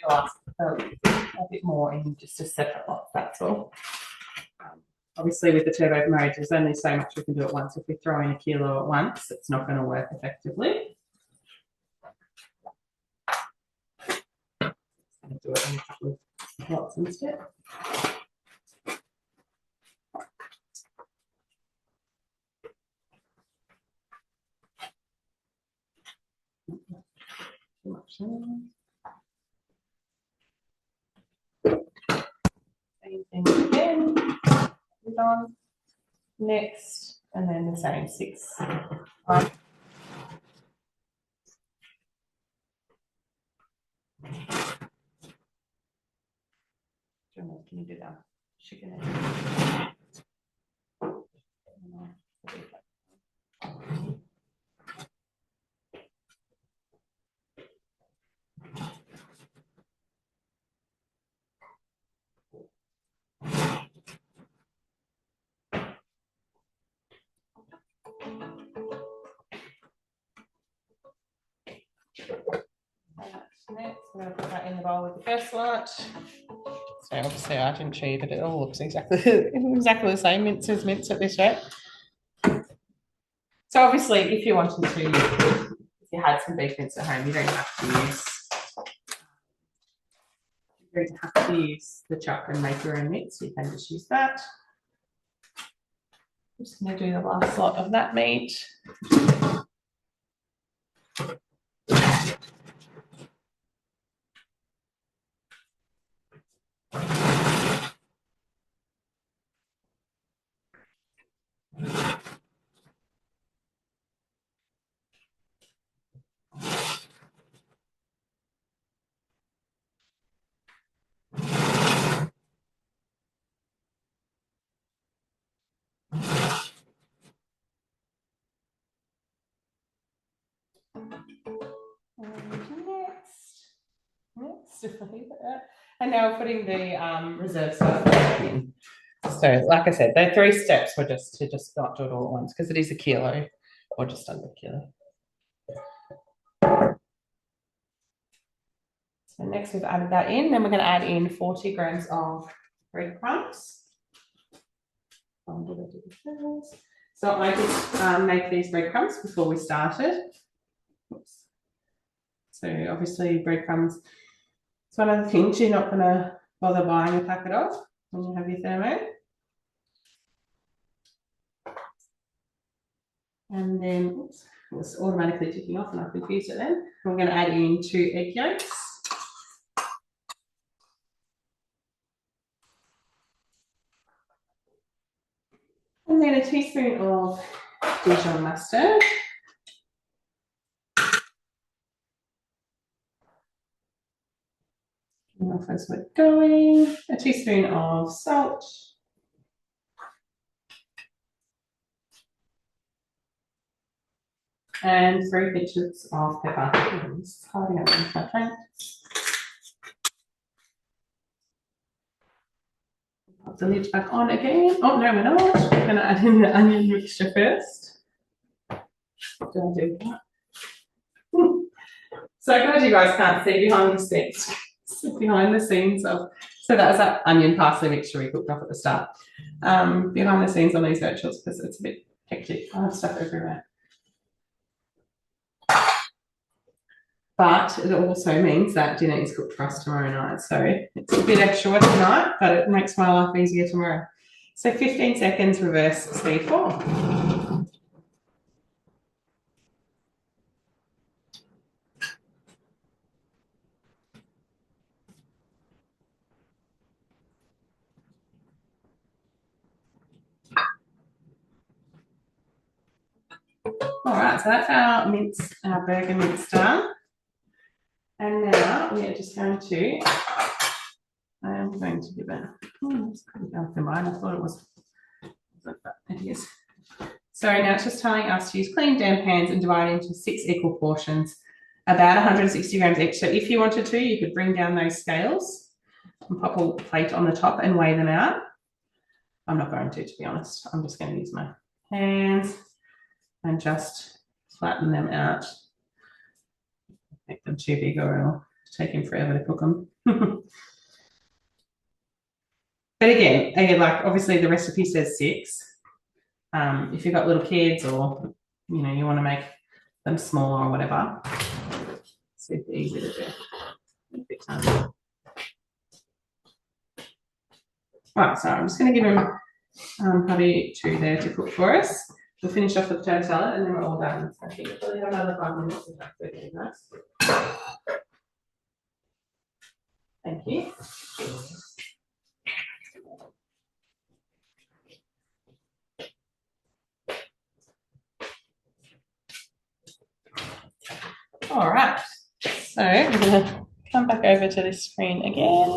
to ask a bit more in just a separate lot, that's all. Obviously, with the turbo mode, there's only so much we can do at once. If we throw in a kilo at once, it's not going to work effectively. I'm going to do it in a couple of lots instead. Too much there. Same thing again. Put on next, and then the same 6. Can you do that? Chicken egg. Next, we're going to put that in the bowl with the first lot. So obviously I didn't cheat, but it all looks exactly the same. Mince is mince at this rate. So obviously, if you wanted to, if you had some beef mince at home, you don't have to use the chuck and make your own mince. You can just use that. I'm just going to do the last lot of that meat. And now we're putting the reserve stuff in. So, like I said, the 3 steps were just to not do it all at once because it is a kilo or just under a kilo. So next we've added that in, then we're going to add in 40 grams of breadcrumbs. So I just make these breadcrumbs before we started. Oops. So obviously breadcrumbs, it's one of the things you're not going to bother buying a packet of when you have your thermo. And then, oops, it was automatically ticking off and I confused it then. We're going to add in 2 egg yolks. And then a teaspoon of Dijon mustard. And off as we're going, a teaspoon of salt. And 3 pinches of pepper. It's hiding up in my front. Pop the lid back on again. Oh, no, we're not. We're going to add in the onion mixture first. Do I do that? So glad you guys can't see behind the scenes of. So that was that onion parsley mixture we cooked up at the start. Behind the scenes on these virtuals because it's a bit hectic. I have stuff everywhere. But it also means that dinner is cooked for us tomorrow night. So it's a bit extra work tonight, but it makes my life easier tomorrow. So 15 seconds, reverse speed 4. All right, so that's our burger mince done. And now we are just going to, I'm going to give it, it's pretty dark in mine. I thought it was like that. It is. So now it's just telling us to use clean damp pans and divide into 6 equal portions, about 160 grams each. So if you wanted to, you could bring down those scales and pop a plate on the top and weigh them out. I'm not going to be honest. I'm just going to use my hands and just flatten them out. Make them too big or it'll take him forever to cook them. But again, like obviously the recipe says 6. If you've got little kids or you want to make them smaller or whatever, super easy to do. Right, so I'm just going to give him probably 2 there to cook for us. We'll finish off the potato salad and then we're all done. So I think we'll probably have another 5 minutes if that's okay, guys. Thank you. All right, so we're going to come back over to this screen again.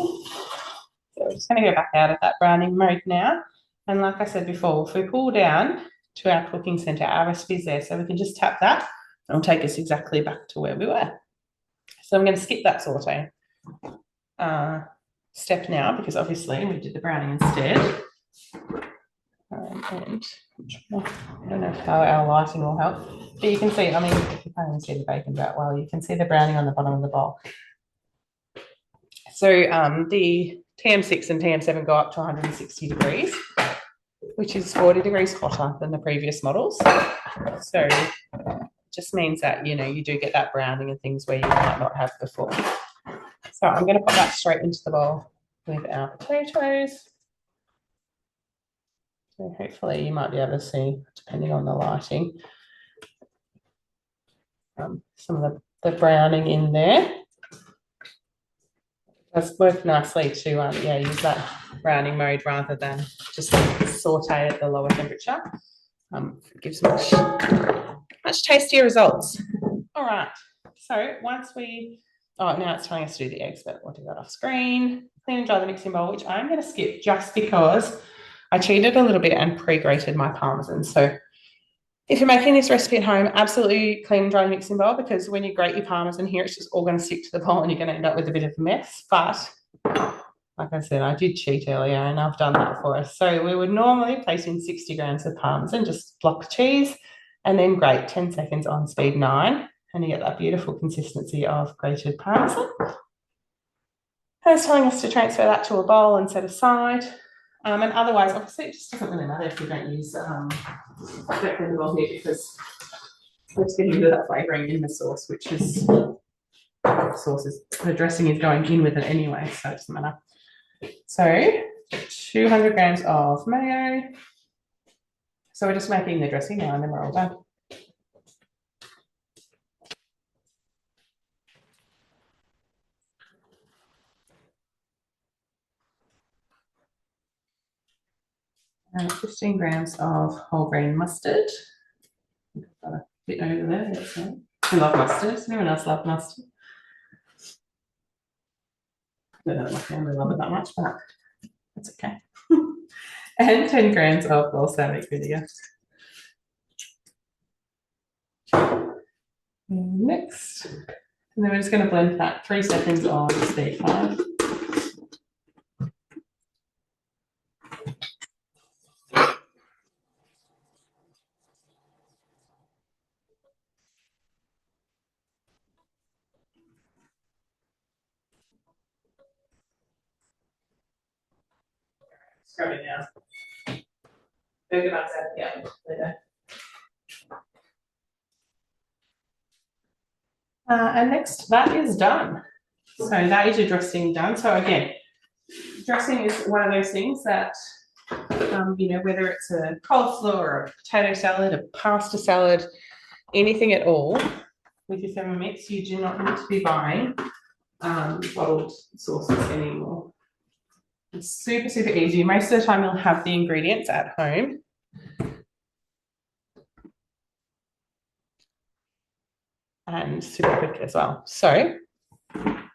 So we're just going to go back out of that browning mode now. And like I said before, if we pull down to our cooking center, our recipe's there. So we can just tap that and it'll take us exactly back to where we were. So I'm going to skip that saute step now because obviously we did the browning instead. And I don't know how our lighting will help, but you can see, I mean, you can't even see the bacon that well. You can see the browning on the bottom of the bowl. So the TM6 and TM7 go up to 160 degrees, which is 40 degrees hotter than the previous models. So it just means that, you do get that browning and things where you might not have before. So I'm going to put that straight into the bowl with our potatoes. So hopefully you might be able to see, depending on the lighting, some of the browning in there. It does work nicely to use that browning mode rather than just saute at the lower temperature. It gives much tastier results. All right, so once now it's telling us to do the eggs, but we'll do that off screen. Clean and dry the mixing bowl, which I'm going to skip just because I cheated a little bit and pre-grated my parmesan. So if you're making this recipe at home, absolutely clean and dry the mixing bowl, because when you grate your parmesan here, it's just all going to stick to the bowl and you're going to end up with a bit of a mess. But like I said, I did cheat earlier and I've done that for us. So we would normally place in 60 grams of parmesan, just block cheese, and then grate 10 seconds on speed 9, and you get that beautiful consistency of grated parmesan. And it's telling us to transfer that to a bowl and set aside. And otherwise, obviously, it just doesn't really matter if you don't use the bowl here, because we're just getting rid of that flavouring in the sauce, which is the dressing is going in with it anyway, so it doesn't matter. So 200 grams of mayo. So we're just making the dressing now and then we're all done. And 15 grams of whole grain mustard. Got a bit over there. That's right. I love mustard. Does anyone else love mustard? I don't know if my family love it that much, but that's okay. And 10 grams of balsamic vinegar. Next. And then we're just going to blend that 3 seconds on speed 5. Scrub it now. Burger buns out the oven later. And next, that is done. So that is your dressing done. So again, dressing is one of those things that, whether it's a coleslaw or a potato salad, a pasta salad, anything at all, with your Thermomix, you do not need to be buying bottled sauces anymore. It's super, super easy. Most of the time you'll have the ingredients at home. And super quick as well. So I'm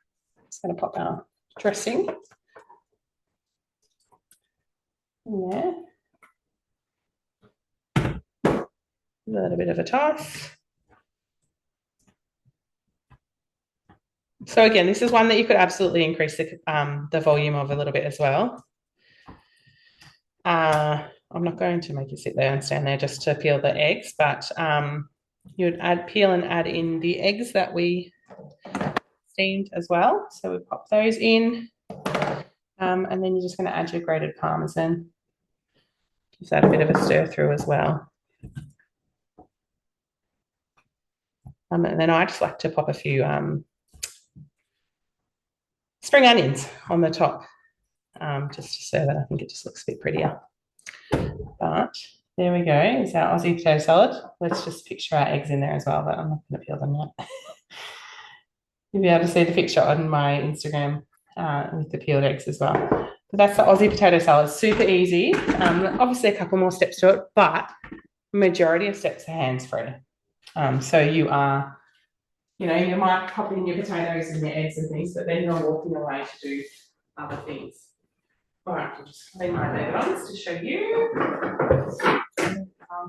just going to pop our dressing in there. A little bit of a toss. So again, this is one that you could absolutely increase the volume of a little bit as well. I'm not going to make you sit there and stand there just to peel the eggs, but you would peel and add in the eggs that we steamed as well. So we pop those in. And then you're just going to add your grated parmesan. Give that a bit of a stir through as well. And then I just like to pop a few spring onions on the top, just to serve it. I think it just looks a bit prettier. But there we go. It's our Aussie potato salad. Let's just picture our eggs in there as well, but I'm not going to peel them yet. You'll be able to see the picture on my Instagram with the peeled eggs as well. But that's the Aussie potato salad. Super easy. Obviously a couple more steps to it, but majority of steps are hands-free. So you are, you know, you might pop in your potatoes and your eggs and things, but then you're walking away to do other things. All right, I'll just clean my leggings to show you.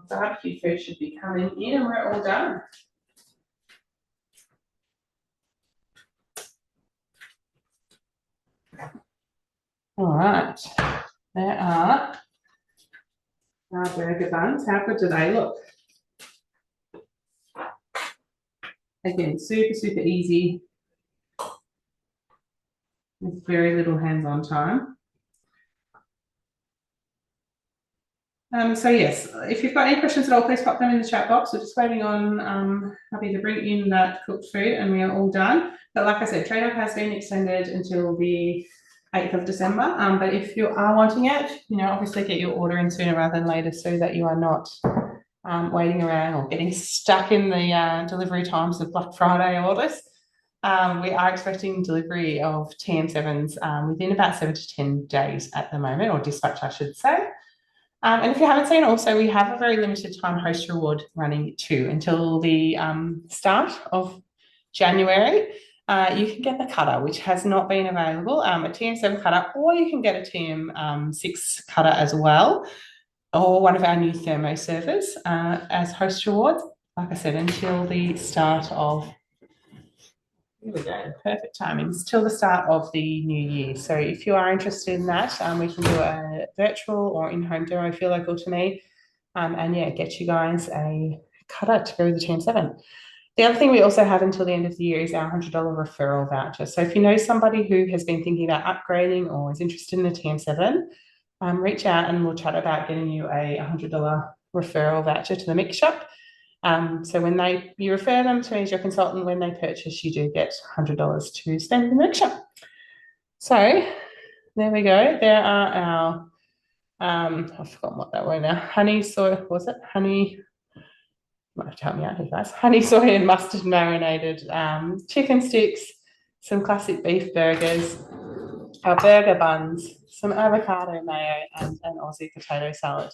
Barbecue food should be coming in and we're all done. All right, there are our burger buns. How good do they look? Again, super, super easy with very little hands-on time. So yes, if you've got any questions at all, please pop them in the chat box. We're just waiting on hubby to bring in that cooked food and we are all done. But like I said, trade-off has been extended until the 8th of December. But if you are wanting it, you know, obviously get your order in sooner rather than later so that you are not waiting around or getting stuck in the delivery times of Black Friday orders. We are expecting delivery of TM7s within about 7 to 10 days at the moment, or dispatch, I should say. And if you haven't seen, also, we have a very limited time host reward running too until the start of January. You can get the cutter, which has not been available, a TM7 cutter, or you can get a TM6 cutter as well, or one of our new thermo servers as host rewards. Like I said, until the start of, here we go, perfect timings, till the start of the new year. So if you are interested in that, we can do a virtual or in-home demo if you're local to me. And yeah, get you guys a cutter to go with the TM7. The other thing we also have until the end of the year is our $100 referral voucher. So if you know somebody who has been thinking about upgrading or is interested in the TM7, reach out and we'll chat about getting you a $100 referral voucher to the Mix Shop. So when you refer them to me as your consultant, when they purchase, you do get $100 to spend in the Mix Shop. So there we go. There are our, I've forgotten what that were now. Honey soy, was it? Honey, might have to help me out here, guys. Honey soy and mustard marinated chicken sticks, some classic beef burgers, our burger buns, some avocado mayo, and an Aussie potato salad.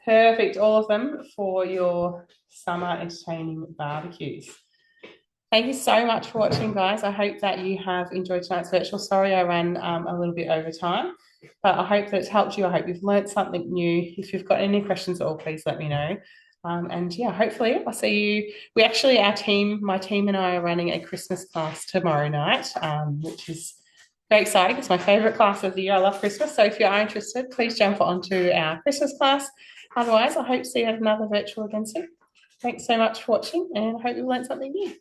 Perfect, all of them for your summer entertaining barbecues. Thank you so much for watching, guys. I hope that you have enjoyed tonight's virtual. Sorry I ran a little bit over time, but I hope that it's helped you. I hope you've learned something new. If you've got any questions at all, please let me know. And yeah, hopefully I'll see you. My team and I are running a Christmas class tomorrow night, which is very exciting. It's my favourite class of the year. I love Christmas. So if you are interested, please jump onto our Christmas class. Otherwise, I hope to see you at another virtual again soon. Thanks so much for watching and I hope you learned something new.